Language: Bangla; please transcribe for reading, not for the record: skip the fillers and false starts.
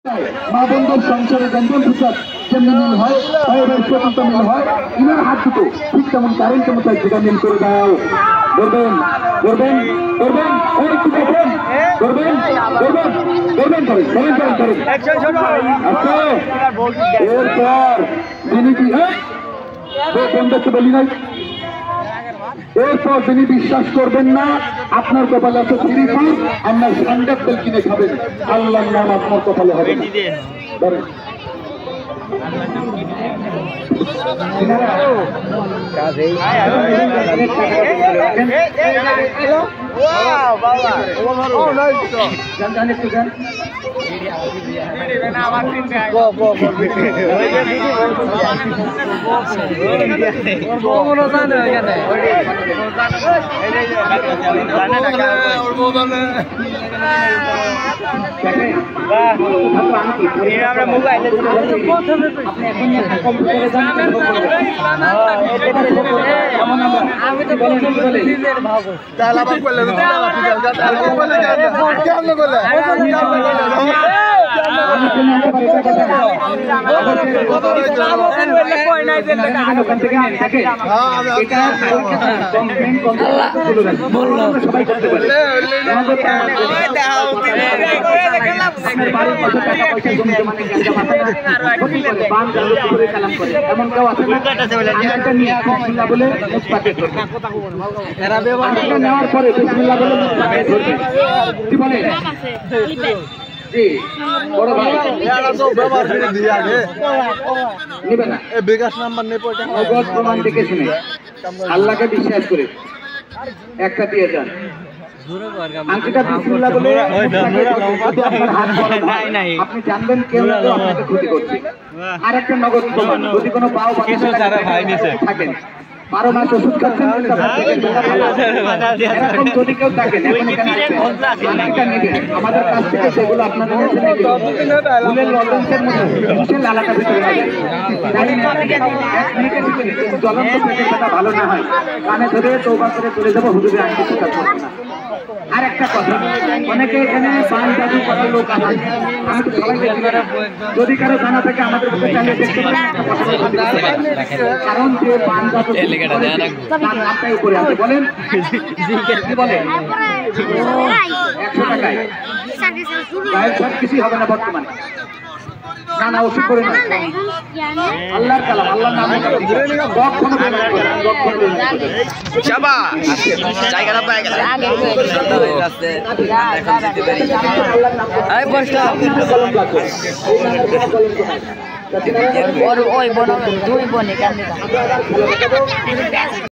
মা বন্ধুর সংসারে ব্যঞ্জন প্রসাদ যেমনি মিল হয় স্বতন্ত্র মিল হয় ইনার হাত দুটো ঠিক তেমন কারেন্টের মতো যেটা মিল করে দাও করবেন করবেন করবেন একটু করবেন করবেন করবেন করবেন করেন করেন করেন করেন আচ্ছা এরপর যিনি বন্ধুকে বলি নাই এরপর যিনি বিশ্বাস করবেন না আপনার কপালে আছে শ্রীপুর আপনার সান্ডার তেল কিনে খাবেন আল্লাহর নাম আপনার কপালে হবে নেওয়ার পরে কি বলে বিকাশ নাম্বার নেই প্রমাণ দেখে শুনে আল্লাহকে বিশ্বাস করে একটা দিয়ে যান আপনি জানবেন কেউ আপনাকে ক্ষতি করছে আর একটা নগদ প্রমাণ যদি কোনো পাও থাকেন 12 মাস ওষুধ খাচ্ছেন এরকম যদি কেউ থাকেন আমাদের কাছ থেকে সেগুলো আপনাদের কাছে ফুলের লজেন্সের মধ্যে লালাটা ভিতরে জ্বলন্ত পেটের কথা ভালো না হয় কানে ধরে তৌবা করে চলে যাবো হুজুরে আমি কিছু কাজ করবো না। আর একটা কথা অনেকে এখানে পান জাদু করার লোক আছে আমি তো সবাইকে যদি কারো জানা থাকে আমাদের কাছে চালিয়ে দেখতে পারেন কারণ যে পান জাদু তার নামটাই উপরে আছে বলেন কি বলেন 100 টাকায় গায়ের সব কিছুই হবে না বর্তমানে না না ওষুধ করে না আল্লাহর কালাম আল্লাহর নাম কখনো জায়গাটা পায় গেল ওই বোন দুই বোনে কেন